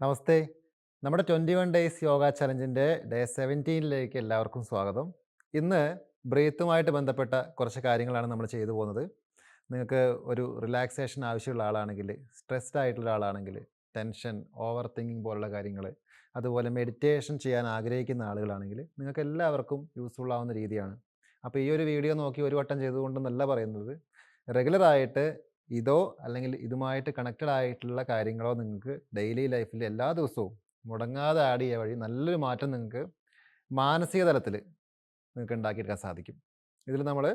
നമസ്തേ. നമ്മുടെ 21 days yoga ചലഞ്ചിൻ്റെ day 17ലേക്ക് എല്ലാവർക്കും സ്വാഗതം. ഇന്ന് ബ്രീത്തുമായിട്ട് ബന്ധപ്പെട്ട കുറച്ച് കാര്യങ്ങളാണ് നമ്മൾ ചെയ്തു പോകുന്നത്. നിങ്ങൾക്ക് ഒരു റിലാക്സേഷൻ ആവശ്യമുള്ള ആളാണെങ്കിൽ, സ്ട്രെസ്ഡ് ആയിട്ടുള്ള ആളാണെങ്കിൽ, ടെൻഷൻ, ഓവർ തിങ്കിങ് പോലുള്ള കാര്യങ്ങൾ, അതുപോലെ മെഡിറ്റേഷൻ ചെയ്യാൻ ആഗ്രഹിക്കുന്ന ആളുകളാണെങ്കിൽ നിങ്ങൾക്ക് എല്ലാവർക്കും യൂസ്ഫുൾ ആവുന്ന രീതിയാണ്. അപ്പോൾ ഈ ഒരു വീഡിയോ നോക്കി ഒരു വട്ടം ചെയ്തുകൊണ്ടെന്നല്ല പറയുന്നത്. റെഗുലറായിട്ട് ഇതോ അല്ലെങ്കിൽ ഇതുമായിട്ട് കണക്റ്റഡ് ആയിട്ടുള്ള കാര്യങ്ങളോ നിങ്ങൾക്ക് ഡെയിലി ലൈഫിൽ എല്ലാ ദിവസവും മുടങ്ങാതെ ആഡ് ചെയ്യുക വഴി നല്ലൊരു മാറ്റം നിങ്ങൾക്ക് മാനസിക തലത്തിൽ നിങ്ങൾക്ക് ഉണ്ടാക്കിയെടുക്കാൻ സാധിക്കും. ഇതിൽ നമ്മൾ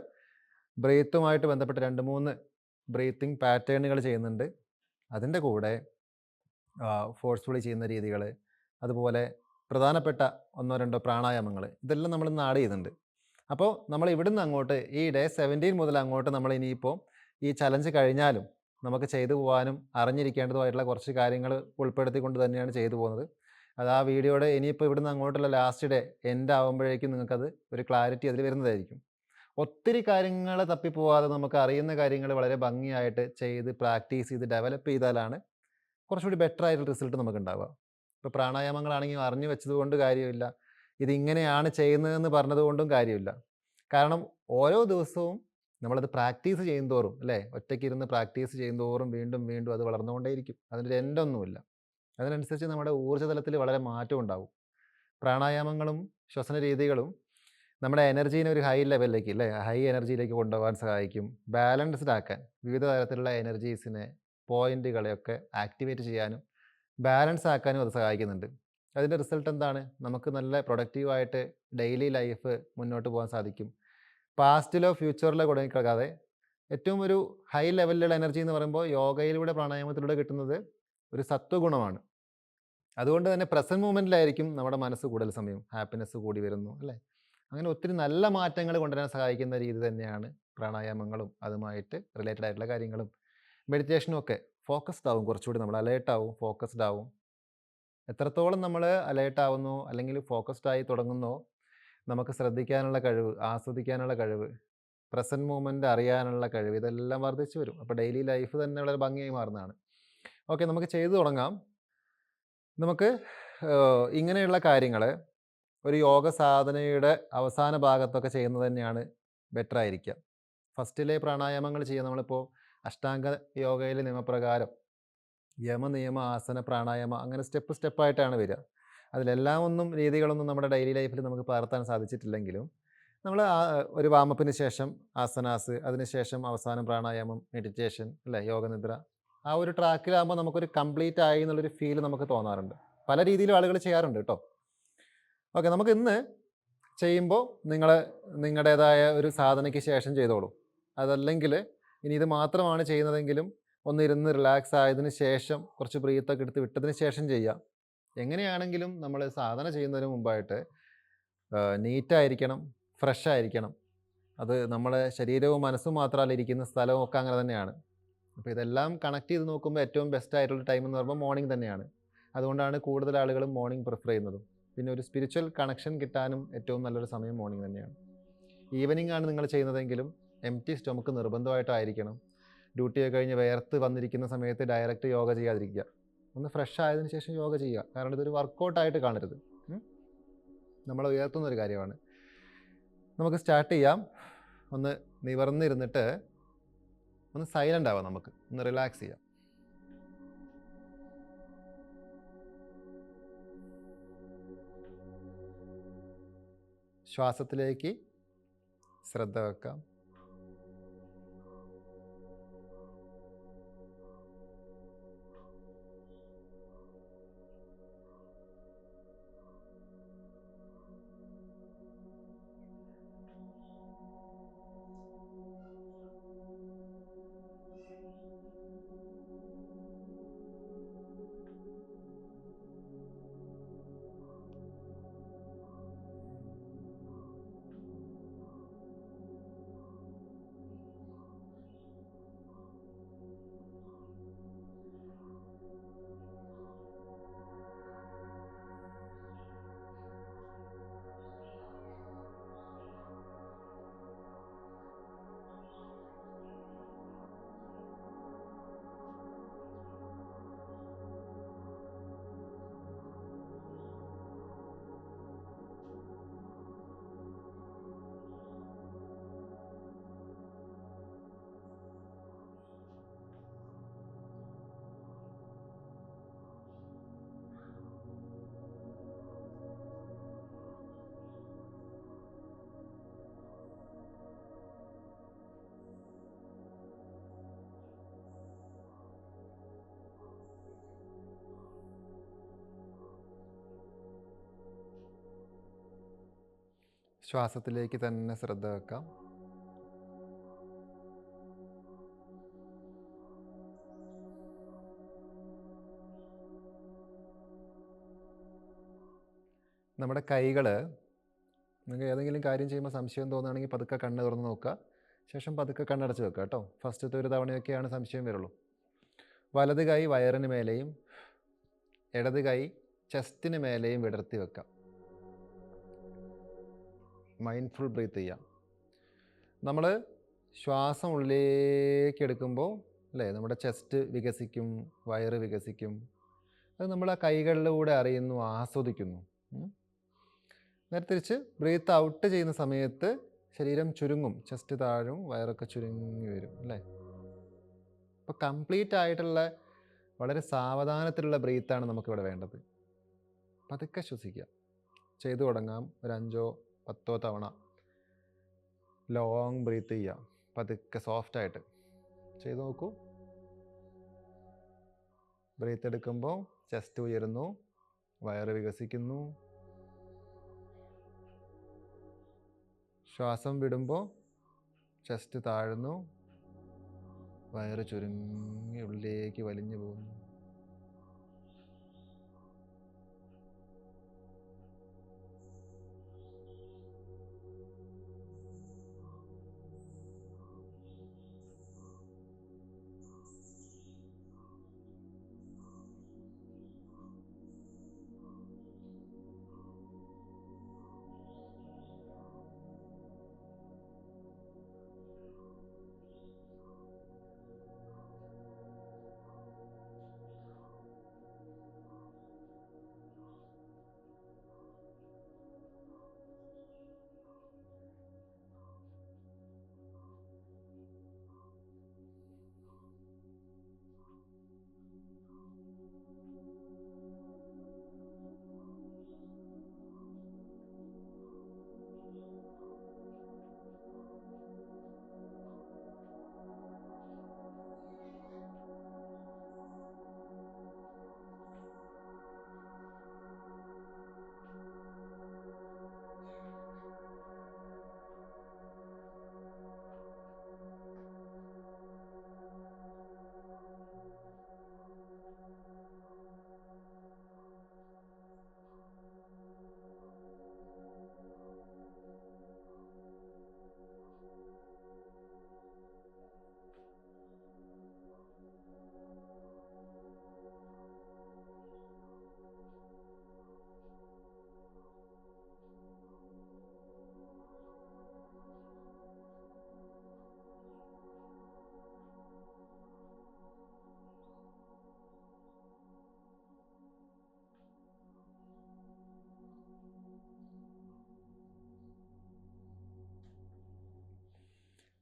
ബ്രീത്തുമായിട്ട് ബന്ധപ്പെട്ട് 2-3 ബ്രീത്തിങ് പാറ്റേണുകൾ ചെയ്യുന്നുണ്ട്. അതിൻ്റെ കൂടെ ഫോഴ്സ്ഫുള്ളി ചെയ്യുന്ന രീതികൾ, അതുപോലെ പ്രധാനപ്പെട്ട 1-2 പ്രാണായാമങ്ങൾ, ഇതെല്ലാം നമ്മൾ ഇന്ന് ആഡ് ചെയ്യുന്നുണ്ട്. അപ്പോൾ നമ്മൾ ഇവിടുന്ന് അങ്ങോട്ട് ഈ ഡേ 17 മുതൽ അങ്ങോട്ട് നമ്മൾ ഇനിയിപ്പോൾ ഈ ചലഞ്ച് കഴിഞ്ഞാലും നമുക്ക് ചെയ്തു പോകാനും അറിഞ്ഞിരിക്കേണ്ടതുമായിട്ടുള്ള കുറച്ച് കാര്യങ്ങൾ ഉൾപ്പെടുത്തിക്കൊണ്ട് തന്നെയാണ് ചെയ്തു പോകുന്നത്. അത് ആ വീഡിയോയുടെ ഇനിയിപ്പോൾ ഇവിടുന്ന് അങ്ങോട്ടുള്ള ലാസ്റ്റ് ഡേ എൻഡ് ആകുമ്പോഴേക്കും നിങ്ങൾക്കത് ഒരു ക്ലാരിറ്റി അതിൽ വരുന്നതായിരിക്കും. ഒത്തിരി കാര്യങ്ങൾ തപ്പിപ്പോവാതെ നമുക്ക് അറിയുന്ന കാര്യങ്ങൾ വളരെ ഭംഗിയായിട്ട് ചെയ്ത് പ്രാക്ടീസ് ചെയ്ത് ഡെവലപ്പ് ചെയ്താലാണ് കുറച്ചുകൂടി ബെറ്റർ ആയിട്ടുള്ള റിസൾട്ട് നമുക്ക് ഉണ്ടാവുക. ഇപ്പോൾ പ്രാണായാമങ്ങളാണെങ്കിൽ അറിഞ്ഞു വെച്ചത് കൊണ്ട് കാര്യമില്ല, ഇതിങ്ങനെയാണ് ചെയ്യുന്നതെന്ന് പറഞ്ഞത് കൊണ്ടും കാര്യമില്ല. കാരണം ഓരോ ദിവസവും നമ്മളത് പ്രാക്ടീസ് ചെയ്യുന്തോറും, അല്ലേ, ഒറ്റയ്ക്കിരുന്ന് പ്രാക്ടീസ് ചെയ്യുന്തോറും വീണ്ടും വീണ്ടും അത് വളർന്നുകൊണ്ടേയിരിക്കും. അതിനൊരു എൻഡൊന്നുമില്ല. അതിനനുസരിച്ച് നമ്മുടെ ഊർജ്ജതലത്തിൽ വളരെ മാറ്റം ഉണ്ടാവും. പ്രാണായാമങ്ങളും ശ്വസന രീതികളും നമ്മുടെ എനർജീനെ ഒരു ഹൈ ലെവലിലേക്ക്, അല്ലേ, ഹൈ എനർജിയിലേക്ക് കൊണ്ടുപോകാൻ സഹായിക്കും. ബാലൻസ്ഡ് ആക്കാൻ, വിവിധ തരത്തിലുള്ള എനർജീസിനെ, പോയിന്റുകളെയൊക്കെ ആക്ടിവേറ്റ് ചെയ്യാനും ബാലൻസ് ആക്കാനും അത് സഹായിക്കുന്നുണ്ട്. അതിൻ്റെ റിസൾട്ട് എന്താണ്? നമുക്ക് നല്ല പ്രൊഡക്റ്റീവായിട്ട് ഡെയിലി ലൈഫ് മുന്നോട്ട് പോകാൻ സാധിക്കും. പാസ്റ്റിലോ ഫ്യൂച്ചറിലോ കൊടുക്കാതെ ഏറ്റവും ഒരു ഹൈ ലെവലിലുള്ള എനർജി എന്ന് പറയുമ്പോൾ യോഗയിലൂടെ പ്രാണായാമത്തിലൂടെ കിട്ടുന്നത് ഒരു സത്വഗുണമാണ്. അതുകൊണ്ട് തന്നെ പ്രസൻറ്റ് മൂമെൻറ്റിലായിരിക്കും നമ്മുടെ മനസ്സ് കൂടുതൽ സമയം, ഹാപ്പിനെസ് കൂടി വരുന്നു, അല്ലേ. അങ്ങനെ ഒത്തിരി നല്ല മാറ്റങ്ങൾ കൊണ്ടുവരാൻ സഹായിക്കുന്ന രീതി തന്നെയാണ് പ്രാണായാമങ്ങളും അതുമായിട്ട് റിലേറ്റഡ് ആയിട്ടുള്ള കാര്യങ്ങളും. മെഡിറ്റേഷനും ഒക്കെ ഫോക്കസ്ഡ് ആവും, കുറച്ചുകൂടി നമ്മൾ അലേർട്ട് ആവും, ഫോക്കസ്ഡ് ആവും. എത്രത്തോളം നമ്മൾ അലേർട്ട് ആവുന്നോ അല്ലെങ്കിൽ ഫോക്കസ്ഡ് ആയി തുടങ്ങുന്നോ നമുക്ക് ശ്രദ്ധിക്കാനുള്ള കഴിവ്, ആസ്വദിക്കാനുള്ള കഴിവ്, പ്രസൻറ്റ് മൂമെൻ്റ് അറിയാനുള്ള കഴിവ്, ഇതെല്ലാം വർദ്ധിച്ചു വരും. അപ്പോൾ ഡെയിലി ലൈഫ് തന്നെ വളരെ ഭംഗിയായി മാറുന്നതാണ്. ഓക്കെ, നമുക്ക് ചെയ്തു തുടങ്ങാം. നമുക്ക് ഇങ്ങനെയുള്ള കാര്യങ്ങൾ ഒരു യോഗ സാധനയുടെ അവസാന ഭാഗത്തൊക്കെ ചെയ്യുന്നത് തന്നെയാണ് ബെറ്റർ ആയിരിക്കുക. ഫസ്റ്റിലെ പ്രാണായാമങ്ങൾ ചെയ്യുക, നമ്മളിപ്പോൾ അഷ്ടാംഗ യോഗയിലെ നിയമപ്രകാരം യമ നിയമ ആസന പ്രാണായാമ അങ്ങനെ സ്റ്റെപ്പ് സ്റ്റെപ്പായിട്ടാണ് വരിക. അതിലെല്ലാം ഒന്നും രീതികളൊന്നും നമ്മുടെ ഡെയിലി ലൈഫിൽ നമുക്ക് പകർത്താൻ സാധിച്ചിട്ടില്ലെങ്കിലും നമ്മൾ ഒരു വാമപ്പിന് ശേഷം ആസനാസ്, അതിനുശേഷം അവസാനം പ്രാണായാമം, മെഡിറ്റേഷൻ, അല്ലേ, യോഗനിദ്ര, ആ ഒരു ട്രാക്കിലാകുമ്പോൾ നമുക്കൊരു കംപ്ലീറ്റ് ആയി എന്നുള്ളൊരു ഫീൽ നമുക്ക് തോന്നാറുണ്ട്. പല രീതിയിലും ആളുകൾ ചെയ്യാറുണ്ട് കേട്ടോ. ഓക്കെ, നമുക്ക് ഇന്ന് ചെയ്യുമ്പോൾ നിങ്ങൾ നിങ്ങളുടേതായ ഒരു സാധനയ്ക്ക് ശേഷം ചെയ്തോളൂ. അതല്ലെങ്കിൽ ഇനി ഇത് മാത്രമാണ് ചെയ്യുന്നതെങ്കിലും ഒന്ന് ഇരുന്ന് റിലാക്സ് ആയതിന് ശേഷം കുറച്ച് ബ്രീത്തൊക്കെ എടുത്ത് വിട്ടതിന് ശേഷം ചെയ്യാം. എങ്ങനെയാണെങ്കിലും നമ്മൾ സാധന ചെയ്യുന്നതിന് മുമ്പായിട്ട് നീറ്റായിരിക്കണം, ഫ്രഷ് ആയിരിക്കണം. അത് നമ്മുടെ ശരീരവും മനസ്സും മാത്രമല്ല, ഇരിക്കുന്ന സ്ഥലവും ഒക്കെ അങ്ങനെ തന്നെയാണ്. അപ്പോൾ ഇതെല്ലാം കണക്ട് ചെയ്ത് നോക്കുമ്പോൾ ഏറ്റവും ബെസ്റ്റ് ആയിട്ടുള്ള ടൈം എന്ന് പറയുമ്പോൾ മോർണിംഗ് തന്നെയാണ്. അതുകൊണ്ടാണ് കൂടുതൽ ആളുകളും മോർണിംഗ് പ്രിഫർ ചെയ്യുന്നതും. പിന്നെ ഒരു സ്പിരിച്വൽ കണക്ഷൻ കിട്ടാനും ഏറ്റവും നല്ലൊരു സമയം മോർണിംഗ് തന്നെയാണ്. ഈവനിംഗ് ആണ് നിങ്ങൾ ചെയ്യുന്നതെങ്കിലും എംപ്റ്റി സ്റ്റൊമക്ക് നിർബന്ധമായിട്ടായിരിക്കണം. ഡ്യൂട്ടിയൊക്കെ കഴിഞ്ഞ് വേർത്ത് വന്നിരിക്കുന്ന സമയത്ത് ഡയറക്റ്റ് യോഗ ചെയ്യാതിരിക്കുക. ഒന്ന് ഫ്രഷ് ആയതിനു ശേഷം യോഗ ചെയ്യുക. കാരണം ഇതൊരു വർക്കൗട്ടായിട്ട് കാണരുത്, നമ്മളെ ഉയർത്തുന്നൊരു കാര്യമാണ്. നമുക്ക് സ്റ്റാർട്ട് ചെയ്യാം. ഒന്ന് നിവർന്നിരുന്നിട്ട് ഒന്ന് സൈലൻ്റ് ആവാം, നമുക്ക് ഒന്ന് റിലാക്സ് ചെയ്യാം. ശ്വാസത്തിലേക്ക് ശ്രദ്ധ വെക്കാം. ശ്വാസത്തിലേക്ക് തന്നെ ശ്രദ്ധ വെക്കാം. നമ്മുടെ കൈകൾ, നിങ്ങൾക്ക് ഏതെങ്കിലും കാര്യം ചെയ്യുമ്പോൾ സംശയം തോന്നുകയാണെങ്കിൽ പതുക്കെ കണ്ണ് തുറന്ന് നോക്കുക. ശേഷം പതുക്കെ കണ്ണടച്ച് വെക്കുക കേട്ടോ. ഫസ്റ്റത്തെ ഒരു തവണയൊക്കെയാണ് സംശയം വരുള്ളൂ. വലത് കൈ വയറിന് മേലെയും ഇടത് കൈ ചെസ്റ്റിന് മേലെയും വിടർത്തി വെക്കാം. മൈൻഡ്ഫുൾ ബ്രീത്ത് ചെയ്യാം. നമ്മൾ ശ്വാസം ഉള്ളിലേക്ക് എടുക്കുമ്പോൾ അല്ലേ, നമ്മുടെ ചെസ്റ്റ് വികസിക്കും, വയറ് വികസിക്കും. അത് നമ്മൾ ആ കൈകളിലൂടെ അറിയുന്നു, ആസ്വദിക്കുന്നു. നേരെ തിരിച്ച് ബ്രീത്ത് ഔട്ട് ചെയ്യുന്ന സമയത്ത് ശരീരം ചുരുങ്ങും, ചെസ്റ്റ് താഴും, വയറൊക്കെ ചുരുങ്ങി വരും അല്ലേ. അപ്പോൾ കംപ്ലീറ്റ് ആയിട്ടുള്ള വളരെ സാവധാനത്തിലുള്ള ബ്രീത്താണ് നമുക്കിവിടെ വേണ്ടത്. പതുക്കെ ശ്വസിക്കുക. ചെയ്തു തുടങ്ങാം. ഒരു 5-10 തവണ ലോങ് ബ്രീത്ത് ചെയ്യുക. പതുക്കെ സോഫ്റ്റായിട്ട് ചെയ്തു നോക്കൂ. ബ്രീത്ത് എടുക്കുമ്പോൾ ചെസ്റ്റ് ഉയരുന്നു, വയറ് വികസിക്കുന്നു. ശ്വാസം വിടുമ്പോൾ ചെസ്റ്റ് താഴുന്നു, വയറ് ചുരുങ്ങി ഉള്ളിലേക്ക് വലിഞ്ഞു പോകുന്നു.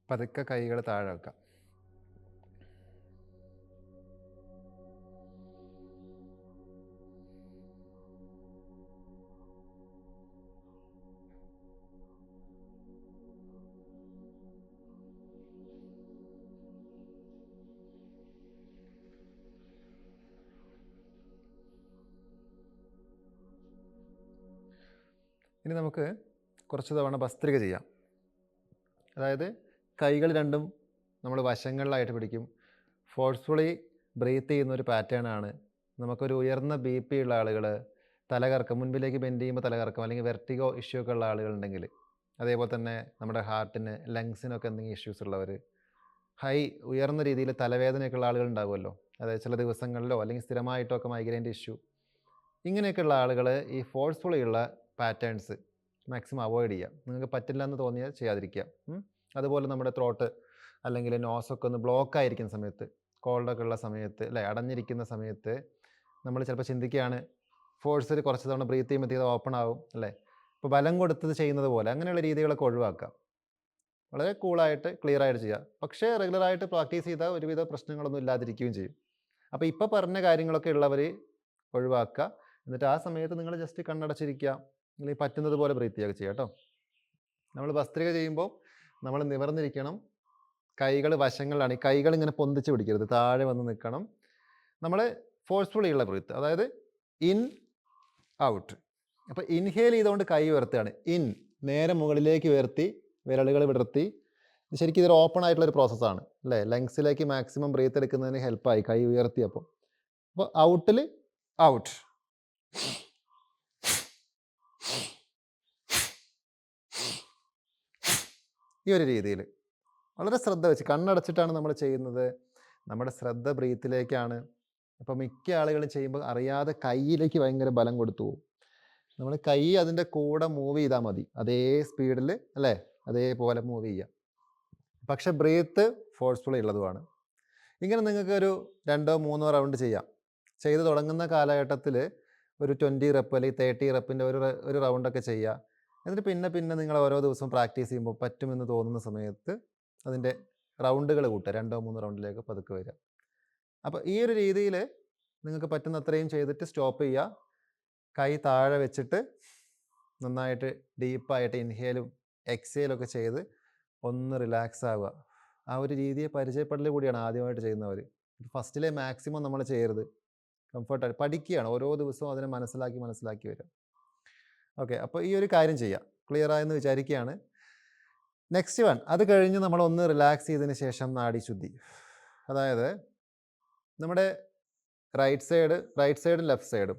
പതുക്കെ കൈകൾ താഴെ വെക്കാം. ഇനി നമുക്ക് കുറച്ച് തവണ ഭസ്ത്രിക ചെയ്യാം. അതായത് കൈകൾ രണ്ടും നമ്മൾ വശങ്ങളിലായിട്ട് പിടിക്കും. ഫോഴ്സ്ഫുള്ളി ബ്രീത്ത് ചെയ്യുന്ന ഒരു പാറ്റേൺ ആണ്. നമുക്കൊരു ഉയർന്ന BP ഉള്ള ആളുകൾ, തലകറക്കം, മുൻപിലേക്ക് ബെൻഡ് ചെയ്യുമ്പോൾ തലകറക്കം അല്ലെങ്കിൽ വെർട്ടിഗോ ഇഷ്യൂ ഒക്കെ ഉള്ള ആളുകളുണ്ടെങ്കിൽ, അതേപോലെ തന്നെ നമ്മുടെ ഹാർട്ടിന്, ലങ്സിനൊക്കെ എന്തെങ്കിലും ഇഷ്യൂസ് ഉള്ളവർ, ഉയർന്ന രീതിയിൽ തലവേദനയൊക്കെ ഉള്ള ആളുകൾ ഉണ്ടാകുമല്ലോ, അതായത് ചില ദിവസങ്ങളിലോ അല്ലെങ്കിൽ സ്ഥിരമായിട്ടോ ഒക്കെ മൈഗ്രെയിൻ്റെ ഇഷ്യൂ, ഇങ്ങനെയൊക്കെയുള്ള ആളുകൾ ഈ ഫോഴ്സ്ഫുള്ളിയുള്ള പാറ്റേൺസ് മാക്സിമം അവോയ്ഡ് ചെയ്യുക. നിങ്ങൾക്ക് പറ്റില്ല എന്ന് തോന്നിയാൽ ചെയ്യാതിരിക്കുക. അതുപോലെ നമ്മുടെ ത്രോട്ട് അല്ലെങ്കിൽ നോസൊക്കെ ഒന്ന് ബ്ലോക്ക് ആയിരിക്കുന്ന സമയത്ത്, കോൾഡൊക്കെ ഉള്ള സമയത്ത് അല്ലേ, അടഞ്ഞിരിക്കുന്ന സമയത്ത് നമ്മൾ ചിലപ്പോൾ ചിന്തിക്കുകയാണ് ഫോഴ്സിൽ കുറച്ച് തവണ ബ്രീത്ത് ചെയ്യുമ്പോഴത്തേക്ക് അത് ഓപ്പൺ ആവും അല്ലേ. ഇപ്പോൾ ബലം കൊടുത്തത് ചെയ്യുന്നത് പോലെ അങ്ങനെയുള്ള രീതികളൊക്കെ ഒഴിവാക്കുക. വളരെ കൂളായിട്ട് ക്ലിയർ ആയിട്ട് ചെയ്യുക. പക്ഷേ റെഗുലറായിട്ട് പ്രാക്ടീസ് ചെയ്താൽ ഒരുവിധ പ്രശ്നങ്ങളൊന്നും ഇല്ലാതിരിക്കുകയും ചെയ്യും. അപ്പോൾ ഇപ്പോൾ പറഞ്ഞ കാര്യങ്ങളൊക്കെ ഉള്ളവർ ഒഴിവാക്കുക. എന്നിട്ട് ആ സമയത്ത് നിങ്ങൾ ജസ്റ്റ് കണ്ണടച്ചിരിക്കുക, അല്ലെങ്കിൽ പറ്റുന്നത് പോലെ ബ്രീത്ത് ചെയ്യുക ചെയ്യുക കേട്ടോ. നമ്മൾ ഭസ്ത്രിക ചെയ്യുമ്പോൾ നമ്മൾ നിവർന്നിരിക്കണം. കൈകൾ വശങ്ങളിലാണ്. ഈ കൈകൾ ഇങ്ങനെ പൊന്തിച്ച് പിടിക്കരുത്, താഴെ വന്ന് നിൽക്കണം. നമ്മൾ ഫോഴ്സ്ഫുള്ളി ഉള്ള ബ്രീത്ത്, അതായത് ഇൻ ഔട്ട്. അപ്പോൾ ഇൻഹേൽ ചെയ്തുകൊണ്ട് കൈ ഉയർത്തുകയാണ്. ഇൻ, നേരെ മുകളിലേക്ക് ഉയർത്തി വിരലുകൾ വിടർത്തി. ശരിക്കും ഇതൊരു ഓപ്പൺ ആയിട്ടുള്ളൊരു പ്രോസസ്സാണ് അല്ലേ? ലങ്സിലേക്ക് മാക്സിമം ബ്രീത്ത് എടുക്കുന്നതിന് ഹെൽപ്പായി കൈ ഉയർത്തിയപ്പോൾ. അപ്പോൾ ഔട്ടിൽ ഔട്ട്, ഈ ഒരു രീതിയിൽ വളരെ ശ്രദ്ധ വെച്ച് കണ്ണടച്ചിട്ടാണ് നമ്മൾ ചെയ്യുന്നത്. നമ്മുടെ ശ്രദ്ധ ബ്രീത്തിലേക്കാണ്. അപ്പോൾ മിക്ക ആളുകളും ചെയ്യുമ്പോൾ അറിയാതെ കൈയിലേക്ക് ഭയങ്കര ബലം കൊടുത്തു പോകും. നമ്മൾ കൈ അതിൻ്റെ കൂടെ മൂവ് ചെയ്താൽ മതി, അതേ സ്പീഡിൽ അല്ലേ, അതേപോലെ മൂവ് ചെയ്യുക. പക്ഷെ ബ്രീത്ത് ഫോഴ്സ്ഫുൾ ഉള്ളതുമാണ്. ഇങ്ങനെ നിങ്ങൾക്കൊരു 2-3 റൗണ്ട് ചെയ്യാം. ചെയ്ത് തുടങ്ങുന്ന കാലഘട്ടത്തിൽ ഒരു 20 റെപ്പ് അല്ലെങ്കിൽ 30 റെപ്പിൻ്റെ ഒരു റൗണ്ടൊക്കെ ചെയ്യുക. എന്നിട്ട് പിന്നെ നിങ്ങൾ ഓരോ ദിവസവും പ്രാക്ടീസ് ചെയ്യുമ്പോൾ പറ്റുമെന്ന് തോന്നുന്ന സമയത്ത് അതിൻ്റെ റൗണ്ടുകൾ കൂട്ടുക, 2-3 റൗണ്ടിലേക്ക് പതുക്കെ വരിക. അപ്പോൾ ഈ ഒരു രീതിയിൽ നിങ്ങൾക്ക് പറ്റുന്ന അത്രയും ചെയ്തിട്ട് സ്റ്റോപ്പ് ചെയ്യുക. കൈ താഴെ വെച്ചിട്ട് നന്നായിട്ട് ഡീപ്പായിട്ട് ഇൻഹേലും എക്സേലൊക്കെ ചെയ്ത് ഒന്ന് റിലാക്സ് ആവുക. ആ ഒരു രീതിയെ പരിചയപ്പെടൽ കൂടിയാണ് ആദ്യമായിട്ട് ചെയ്യുന്നവർ. ഫസ്റ്റിലെ മാക്സിമം നമ്മൾ ചെയ്യരുത്, കംഫർട്ടായിട്ട് പഠിക്കുകയാണ്, ഓരോ ദിവസവും അതിനെ മനസ്സിലാക്കി വരിക. ഓക്കെ, അപ്പോൾ ഈ ഒരു കാര്യം ചെയ്യുക. ക്ലിയർ ആയെന്ന് വിചാരിക്കുകയാണ്. നെക്സ്റ്റ് വൺ, അത് കഴിഞ്ഞ് നമ്മളൊന്ന് റിലാക്സ് ചെയ്തതിന് ശേഷം നാഡീശുദ്ധി. അതായത് നമ്മുടെ റൈറ്റ് സൈഡും ലെഫ്റ്റ് സൈഡും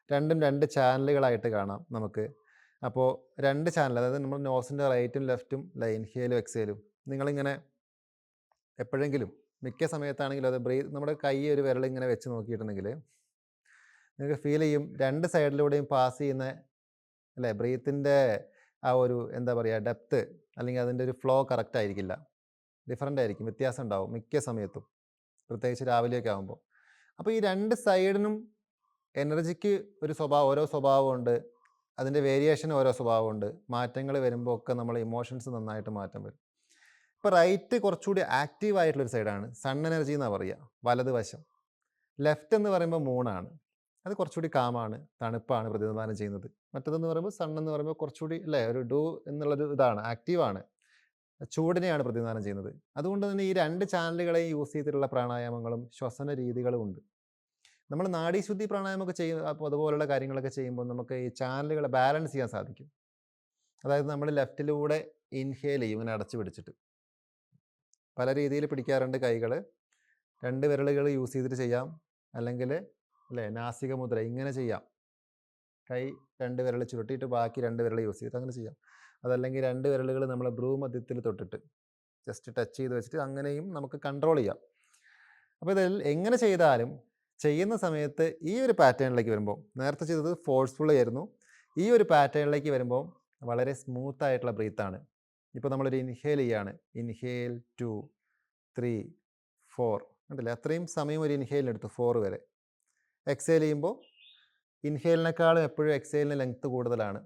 രണ്ടും 2 ചാനലുകളായിട്ട് കാണാം നമുക്ക്. അപ്പോൾ 2 ചാനൽ, അതായത് നമ്മൾ നോസിൻ്റെ റൈറ്റും ലെഫ്റ്റും ഇൻഹേലും എക്സേലും നിങ്ങളിങ്ങനെ എപ്പോഴെങ്കിലും മിക്ക സമയത്താണെങ്കിലും അത് നമ്മുടെ കൈ ഒരു വിരലിങ്ങനെ വെച്ച് നോക്കിയിട്ടുണ്ടെങ്കിൽ നിങ്ങൾക്ക് ഫീൽ ചെയ്യും 2 സൈഡിലൂടെയും പാസ് ചെയ്യുന്ന അല്ലേ ബ്രീത്തിൻ്റെ ആ ഒരു എന്താ പറയുക ഡെപ്ത്ത് അല്ലെങ്കിൽ അതിൻ്റെ ഒരു ഫ്ലോ കറക്റ്റ് ആയിരിക്കില്ല, ഡിഫറൻ്റ് ആയിരിക്കും, വ്യത്യാസം ഉണ്ടാവും മിക്ക സമയത്തും, പ്രത്യേകിച്ച് രാവിലെയൊക്കെ ആകുമ്പോൾ. അപ്പോൾ ഈ 2 സൈഡിനും എനർജിക്ക് ഓരോ സ്വഭാവമുണ്ട്, അതിൻ്റെ വേരിയേഷൻ ഓരോ സ്വഭാവമുണ്ട്. മാറ്റങ്ങൾ വരുമ്പോൾ ഒക്കെ നമ്മൾ ഇമോഷൻസ് നന്നായിട്ട് മാറ്റം വരും. ഇപ്പോൾ റൈറ്റ് കുറച്ചുകൂടി ആക്റ്റീവ് ആയിട്ടുള്ളൊരു സൈഡാണ്, സൺ എനർജി എന്നാണ് പറയുക, വലതുവശം. ലെഫ്റ്റ് എന്ന് പറയുമ്പോൾ മൂണാണ്, അത് കുറച്ചുകൂടി കാമാണ്, തണുപ്പാണ് പ്രതിനിധാനം ചെയ്യുന്നത്. മറ്റതെന്ന് പറയുമ്പോൾ സൺ എന്ന് പറയുമ്പോൾ കുറച്ചുകൂടി അല്ലേ ഒരു എന്നുള്ളൊരു ഇതാണ്, ആക്റ്റീവാണ്, ചൂടിനെയാണ് പ്രതിനിധാനം ചെയ്യുന്നത്. അതുകൊണ്ട് തന്നെ ഈ 2 ചാനലുകളെയും യൂസ് ചെയ്തിട്ടുള്ള പ്രാണായാമങ്ങളും ശ്വസന രീതികളും ഉണ്ട്. നമ്മൾ നാഡീശുദ്ധി പ്രാണായാമമൊക്കെ അപ്പോൾ അതുപോലുള്ള കാര്യങ്ങളൊക്കെ ചെയ്യുമ്പോൾ നമുക്ക് ഈ ചാനലുകളെ ബാലൻസ് ചെയ്യാൻ സാധിക്കും. അതായത് നമ്മൾ ലെഫ്റ്റിലൂടെ ഇൻഹേൽ ചെയ്യും, ഇങ്ങനെ അടച്ചു പിടിച്ചിട്ട്. പല രീതിയിൽ പിടിക്കാറുണ്ട് കൈകൾ. 2 വിരലുകൾ യൂസ് ചെയ്തിട്ട് ചെയ്യാം, അല്ലെങ്കിൽ അല്ലേ നാസിക മുദ്ര ഇങ്ങനെ ചെയ്യാം. കൈ 2 വിരൽ ചുരുട്ടിയിട്ട് ബാക്കി 2 വിരൽ യൂസ് ചെയ്തിട്ട് അങ്ങനെ ചെയ്യാം. അതല്ലെങ്കിൽ 2 വിരലുകൾ നമ്മളെ ഭ്രൂമധ്യത്തിൽ തൊട്ടിട്ട് ജസ്റ്റ് ടച്ച് ചെയ്ത് വെച്ചിട്ട് അങ്ങനെയും നമുക്ക് കൺട്രോൾ ചെയ്യാം. അപ്പോൾ ഇതിൽ എങ്ങനെ ചെയ്താലും ചെയ്യുന്ന സമയത്ത് ഈ ഒരു പാറ്റേണിലേക്ക് വരുമ്പോൾ, നേരത്തെ ചെയ്തത് ഫോഴ്സ്ഫുൾ ആയിരുന്നു, ഈ ഒരു പാറ്റേണിലേക്ക് വരുമ്പോൾ വളരെ സ്മൂത്ത് ആയിട്ടുള്ള ബ്രീത്താണ്. ഇപ്പോൾ നമ്മളൊരു ഇൻഹേൽ ചെയ്യാണ്, ഇൻഹേൽ 2 3 4 ഉണ്ടല്ലേ, അത്രയും സമയം ഒരു ഇൻഹേലിനെടുത്തു 4 വരെ. എക്സേൽ ചെയ്യുമ്പോൾ ഇൻഹേലിനേക്കാളും എപ്പോഴും എക്സേലിന് ലെങ്ത്ത് കൂടുതലാണ്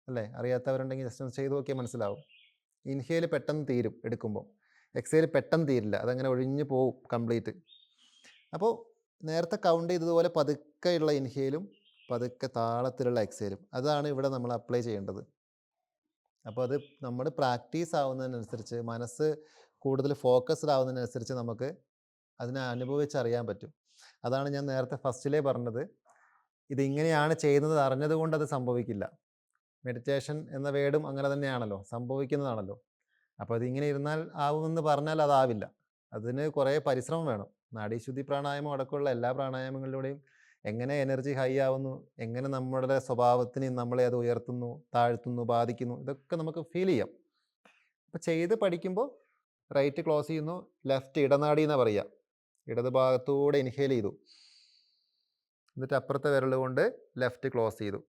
അല്ലേ. അറിയാത്തവരുണ്ടെങ്കിൽ ജസ്റ്റ് ഒന്ന് ചെയ്ത് നോക്കിയാൽ മനസ്സിലാവും. ഇൻഹേൽ പെട്ടെന്ന് തീരും എടുക്കുമ്പോൾ, എക്സേൽ പെട്ടെന്ന് തീരില്ല, അതങ്ങനെ ഒഴിഞ്ഞു പോവും കംപ്ലീറ്റ്. അപ്പോൾ നേരത്തെ കൗണ്ട് ചെയ്തതുപോലെ പതുക്കെയുള്ള ഇൻഹേലും പതുക്കെ താളത്തിലുള്ള എക്സേലും, അതാണ് ഇവിടെ നമ്മൾ അപ്ലൈ ചെയ്യേണ്ടത്. അപ്പോൾ അത് നമ്മൾ പ്രാക്ടീസ് ആവുന്നതിനനുസരിച്ച്, മനസ്സ് കൂടുതൽ ഫോക്കസ്ഡ് ആവുന്നതിനനുസരിച്ച് നമുക്ക് അതിനെ അനുഭവിച്ചറിയാൻ പറ്റും. അതാണ് ഞാൻ നേരത്തെ ഫസ്റ്റിലേ പറഞ്ഞത്, ഇതിങ്ങനെയാണ് ചെയ്യുന്നത് അറിഞ്ഞതുകൊണ്ട് അത് സംഭവിക്കില്ല. മെഡിറ്റേഷൻ എന്ന വേർഡും അങ്ങനെ തന്നെയാണല്ലോ, സംഭവിക്കുന്നതാണല്ലോ. അപ്പോൾ അതിങ്ങനെ ഇരുന്നാൽ ആവുമെന്ന് പറഞ്ഞാൽ അതാവില്ല, അതിന് കുറേ പരിശ്രമം വേണം. നാഡീശുദ്ധി പ്രാണായാമം അടക്കമുള്ള എല്ലാ പ്രാണായാമങ്ങളിലൂടെയും എങ്ങനെ എനർജി ഹൈ ആവുന്നു, എങ്ങനെ നമ്മുടെ സ്വഭാവത്തിന് നമ്മളെ അത് ഉയർത്തുന്നു, താഴ്ത്തുന്നു, ബാധിക്കുന്നു, ഇതൊക്കെ നമുക്ക് ഫീൽ ചെയ്യാം. അപ്പോൾ ചെയ്ത് പഠിക്കുമ്പോൾ റൈറ്റ് ക്ലോസ് ചെയ്യുന്നു, ലെഫ്റ്റ് ഇടനാടി എന്നാണ് പറയുക, ഇടത് ഭാഗത്തൂടെ ഇൻഹേൽ ചെയ്തു, എന്നിട്ട് അപ്പുറത്തെ വിരൽ കൊണ്ട് ലെഫ്റ്റ് ക്ലോസ് ചെയ്തു,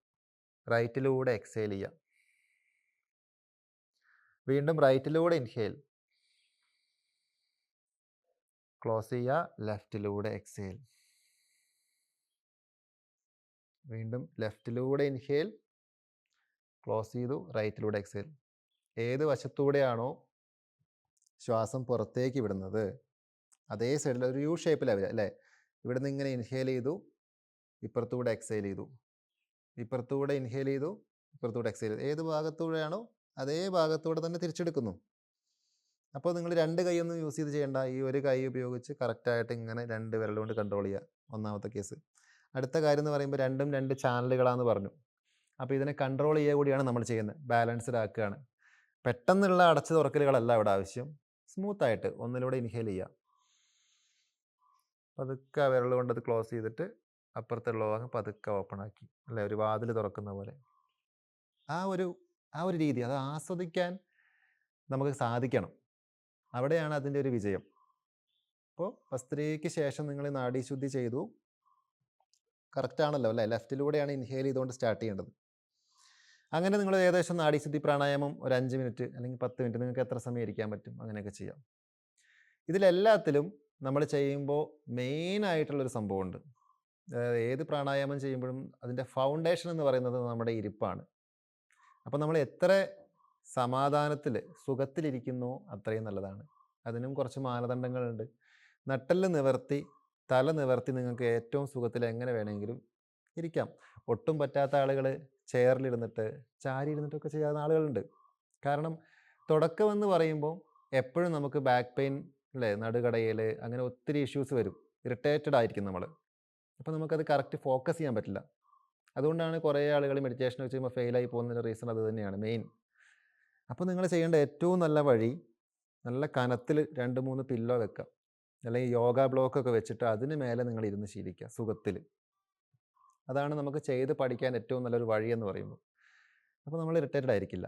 റൈറ്റിലൂടെ എക്സേൽ ചെയ്യുക, വീണ്ടും റൈറ്റിലൂടെ ഇൻഹേൽ, ക്ലോസ് ചെയ്യുക, ലെഫ്റ്റിലൂടെ എക്സേൽ, വീണ്ടും ലെഫ്റ്റിലൂടെ ഇൻഹേൽ, ക്ലോസ് ചെയ്തു, റൈറ്റിലൂടെ എക്സേൽ. ഏത് വശത്തൂടെയാണോ ശ്വാസം പുറത്തേക്ക് വിടുന്നത് അതേ സൈഡിൽ ഒരു യു ഷേപ്പിലാണ് വരിക അല്ലേ. ഇവിടുന്ന് ഇങ്ങനെ ഇൻഹേൽ ചെയ്തു, ഇപ്പുറത്തൂടെ എക്സേൽ ചെയ്തു, ഇപ്പുറത്തൂടെ ഇൻഹേൽ ചെയ്തു, ഇപ്പുറത്തൂടെ എക്സേൽ ചെയ്തു. ഏത് ഭാഗത്തൂടെയാണോ അതേ ഭാഗത്തൂടെ തന്നെ തിരിച്ചെടുക്കുന്നു. അപ്പോൾ നിങ്ങൾ 2 കൈയൊന്നും യൂസ് ചെയ്ത് ചെയ്യേണ്ട, ഈ ഒരു കൈ ഉപയോഗിച്ച് കറക്റ്റായിട്ട് ഇങ്ങനെ 2 വിരൽ കൊണ്ട് കൺട്രോൾ ചെയ്യുക, ഒന്നാമത്തെ കേസ്. അടുത്ത കാര്യം എന്ന് പറയുമ്പോൾ 2 ചാനലുകളാണെന്ന് പറഞ്ഞു. അപ്പോൾ ഇതിനെ കൺട്രോൾ ചെയ്യുക കൂടിയാണ് നമ്മൾ ചെയ്യുന്നത്. ബാലൻസ്ഡ് ആക്കുകയാണ്. പെട്ടെന്നുള്ള അടച്ചു തുറക്കലുകളല്ല ഇവിടെ ആവശ്യം. സ്മൂത്തായിട്ട് ഒന്നിലൂടെ ഇൻഹേൽ ചെയ്യുക. പതുക്കെ വിരൽ കൊണ്ട് അത് ക്ലോസ് ചെയ്തിട്ട് അപ്പുറത്തുള്ള ഭാഗം പതുക്കെ ഓപ്പൺ ആക്കി, അല്ലെ ഒരു വാതിൽ തുറക്കുന്ന പോലെ. ആ ഒരു രീതി അത് ആസ്വദിക്കാൻ നമുക്ക് സാധിക്കണം. അവിടെയാണ് അതിൻ്റെ ഒരു വിജയം. അപ്പോൾ ഭസ്ത്രികയ്ക്ക് ശേഷം നിങ്ങൾ നാഡീശുദ്ധി ചെയ്തു, കറക്റ്റ് ആണല്ലോ അല്ലേ? ലെഫ്റ്റിലൂടെയാണ് ഇൻഹേൽ ചെയ്തുകൊണ്ട് സ്റ്റാർട്ട് ചെയ്യേണ്ടത്. അങ്ങനെ നിങ്ങൾ ഏകദേശം നാഡീശുദ്ധി പ്രാണായാമം ഒരു 5 മിനിറ്റ് അല്ലെങ്കിൽ 10 മിനിറ്റ്, നിങ്ങൾക്ക് എത്ര സമയം ഇരിക്കാൻ പറ്റും അങ്ങനെയൊക്കെ ചെയ്യാം. ഇതിലെല്ലാത്തിലും നമ്മൾ ചെയ്യുമ്പോൾ മെയിനായിട്ടുള്ളൊരു സംഭവമുണ്ട്. ഏത് പ്രാണായാമം ചെയ്യുമ്പോഴും അതിൻ്റെ ഫൗണ്ടേഷൻ എന്ന് പറയുന്നത് നമ്മുടെ ഇരിപ്പാണ്. അപ്പോൾ നമ്മൾ എത്ര സമാധാനത്തിൽ സുഖത്തിലിരിക്കുന്നോ അത്രയും നല്ലതാണ്. അതിനും കുറച്ച് മാനദണ്ഡങ്ങളുണ്ട്. നട്ടെല്ല് നിവർത്തി തല നിവർത്തി നിങ്ങൾക്ക് ഏറ്റവും സുഖത്തിൽ എങ്ങനെ വേണമെങ്കിലും ഇരിക്കാം. ഒട്ടും പറ്റാത്ത ആളുകൾ ചെയറിലിരുന്നിട്ട് ചാരി ഇരുന്നിട്ടൊക്കെ ചെയ്യാവുന്ന ആളുകളുണ്ട്. കാരണം തുടക്കമെന്ന് പറയുമ്പോൾ എപ്പോഴും നമുക്ക് ബാക്ക് പെയിൻ, അല്ലേ, നടുകടയിൽ, അങ്ങനെ ഒത്തിരി ഇഷ്യൂസ് വരും. ഇറിറ്റേറ്റഡ് ആയിരിക്കും നമ്മൾ. അപ്പോൾ നമുക്കത് കറക്റ്റ് ഫോക്കസ് ചെയ്യാൻ പറ്റില്ല. അതുകൊണ്ടാണ് കുറേ ആളുകൾ മെഡിറ്റേഷനൊക്കെ ചെയ്യുമ്പോൾ ഫെയിലായി പോകുന്നതിൻ്റെ റീസൺ അത് തന്നെയാണ് മെയിൻ. അപ്പോൾ നിങ്ങൾ ചെയ്യേണ്ട ഏറ്റവും നല്ല വഴി, നല്ല കനത്തിൽ 2-3 പില്ലോ വെക്കുക, അല്ലെങ്കിൽ യോഗ ബ്ലോക്കൊക്കെ വെച്ചിട്ട് അതിന് മേലെ നിങ്ങൾ ഇരുന്ന് ശീലിക്കുക സുഖത്തിൽ. അതാണ് നമുക്ക് ചെയ്ത് പഠിക്കാൻ ഏറ്റവും നല്ലൊരു വഴി എന്ന് പറയുമ്പോൾ. അപ്പോൾ നമ്മൾ ഇറിറ്റേറ്റഡ് ആയിരിക്കില്ല.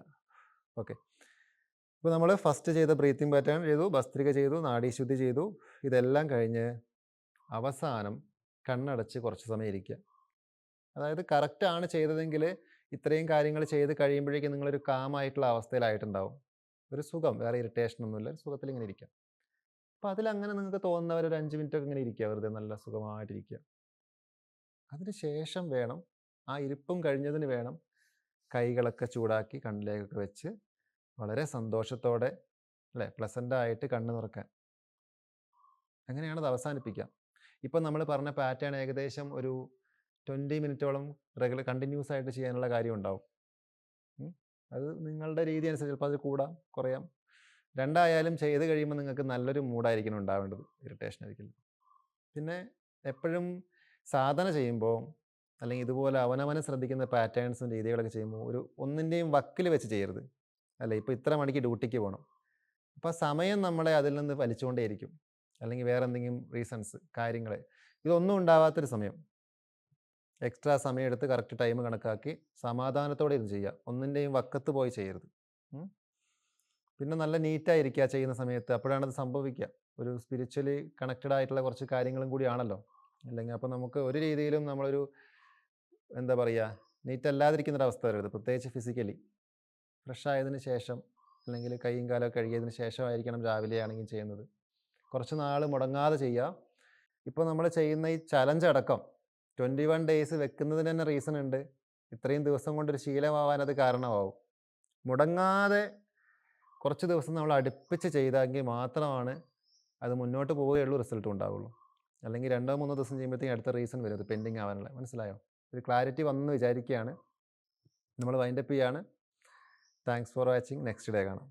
ഓക്കെ, ഇപ്പോൾ നമ്മൾ ഫസ്റ്റ് ചെയ്ത ബ്രീത്തിങ് പാറ്റേൺ ചെയ്തു, ഭസ്ത്രിക ചെയ്തു, നാഡീശുദ്ധി ചെയ്തു. ഇതെല്ലാം കഴിഞ്ഞ് അവസാനം കണ്ണടച്ച് കുറച്ച് സമയം ഇരിക്കുക. അതായത് കറക്റ്റാണ് ചെയ്തതെങ്കിൽ ഇത്രയും കാര്യങ്ങൾ ചെയ്ത് കഴിയുമ്പോഴേക്കും നിങ്ങളൊരു കാമായിട്ടുള്ള അവസ്ഥയിലായിട്ടുണ്ടാവും. ഒരു സുഖം, വേറെ ഇറിറ്റേഷനൊന്നുമില്ല, സുഖത്തിൽ ഇങ്ങനെ ഇരിക്കാം. അപ്പോൾ അതിലങ്ങനെ നിങ്ങൾക്ക് തോന്നുന്നവർ ഒരു 5 മിനിറ്റൊക്കെ ഇങ്ങനെ ഇരിക്കുക, വെറുതെ നല്ല സുഖമായിട്ടിരിക്കുക. അതിന് ശേഷം വേണം, ആ ഇരിപ്പും കഴിഞ്ഞതിന് വേണം കൈകളൊക്കെ ചൂടാക്കി കണ്ണിലേക്കൊക്കെ വെച്ച് വളരെ സന്തോഷത്തോടെ, അല്ലേ, പ്ലസൻ്റായിട്ട് കണ്ണ് തുറക്കാൻ. അങ്ങനെയാണത് അവസാനിപ്പിക്കാം. ഇപ്പം നമ്മൾ പറഞ്ഞ പാറ്റേൺ ഏകദേശം ഒരു 20 മിനിറ്റോളം കണ്ടിന്യൂസ് ആയിട്ട് ചെയ്യാനുള്ള കാര്യം ഉണ്ടാവും. അത് നിങ്ങളുടെ രീതി അനുസരിച്ച് ചിലപ്പോൾ അത് കൂടാം കുറയാം. രണ്ടായാലും ചെയ്ത് കഴിയുമ്പോൾ നിങ്ങൾക്ക് നല്ലൊരു മൂഡായിരിക്കണം ഉണ്ടാവേണ്ടത്, ഇറിറ്റേഷൻ ആയിരിക്കില്ല. പിന്നെ എപ്പോഴും സാധന ചെയ്യുമ്പോൾ, അല്ലെങ്കിൽ ഇതുപോലെ അവനവനെ ശ്രദ്ധിക്കുന്ന പാറ്റേൺസും രീതികളൊക്കെ ചെയ്യുമ്പോൾ ഒരു ഒന്നിൻ്റെയും വക്കിൽ വെച്ച് ചെയ്യരുത്. അല്ലേ, ഇപ്പോൾ ഇത്ര മണിക്ക് ഡ്യൂട്ടിക്ക് പോകണം, അപ്പോൾ സമയം നമ്മളെ അതിൽ നിന്ന് വലിച്ചുകൊണ്ടേയിരിക്കും. അല്ലെങ്കിൽ വേറെ എന്തെങ്കിലും റീസൺസ്, കാര്യങ്ങൾ, ഇതൊന്നും ഉണ്ടാവാത്തൊരു സമയം എക്സ്ട്രാ സമയം എടുത്ത് കറക്റ്റ് ടൈം കണക്കാക്കി സമാധാനത്തോടെ ഇത് ചെയ്യുക. ഒന്നിൻ്റെയും വക്കത്ത് പോയി ചെയ്യരുത്. പിന്നെ നല്ല നീറ്റായിരിക്കുക ചെയ്യുന്ന സമയത്ത്, അപ്പോഴാണ് അത് സംഭവിക്കുക. ഒരു സ്പിരിച്വലി കണക്റ്റഡ് ആയിട്ടുള്ള കുറച്ച് കാര്യങ്ങളും കൂടിയാണല്ലോ. അല്ലെങ്കിൽ അപ്പോൾ നമുക്ക് ഒരു രീതിയിലും നമ്മളൊരു എന്താ പറയുക, നീറ്റ് അല്ലാതിരിക്കുന്നൊരവസ്ഥ വരരുത്. പ്രത്യേകിച്ച് ഫിസിക്കലി ഫ്രഷ് ആയതിനു ശേഷം, അല്ലെങ്കിൽ കൈയും കാലമൊക്കെ കഴുകിയതിന് ശേഷമായിരിക്കണം രാവിലെ ആണെങ്കിൽ ചെയ്യുന്നത്. കുറച്ച് നാൾ മുടങ്ങാതെ ചെയ്യുക. ഇപ്പോൾ നമ്മൾ ചെയ്യുന്ന ഈ ചലഞ്ച് അടക്കം 21 ഡേയ്സ് വെക്കുന്നതിന് തന്നെ റീസൺ ഉണ്ട്. ഇത്രയും ദിവസം കൊണ്ടൊരു ശീലമാവാൻ അത് കാരണമാവും. മുടങ്ങാതെ കുറച്ച് ദിവസം നമ്മൾ അടുപ്പിച്ച് ചെയ്തെങ്കിൽ മാത്രമാണ് അത് മുന്നോട്ട് പോവുകയുള്ളൂ, റിസൾട്ട് ഉണ്ടാവുള്ളൂ. അല്ലെങ്കിൽ 2-3 ദിവസം ചെയ്യുമ്പോഴത്തേക്കും അടുത്ത റീസൺ വരും അത് പെൻഡിങ് ആവാനുള്ള. മനസ്സിലായോ? ഒരു ക്ലാരിറ്റി വന്നെന്ന് വിചാരിക്കുകയാണ്. നമ്മൾ വൈൻഡപ്പ് ചെയ്യാണ്. Thanks for watching. Next day കാണാം.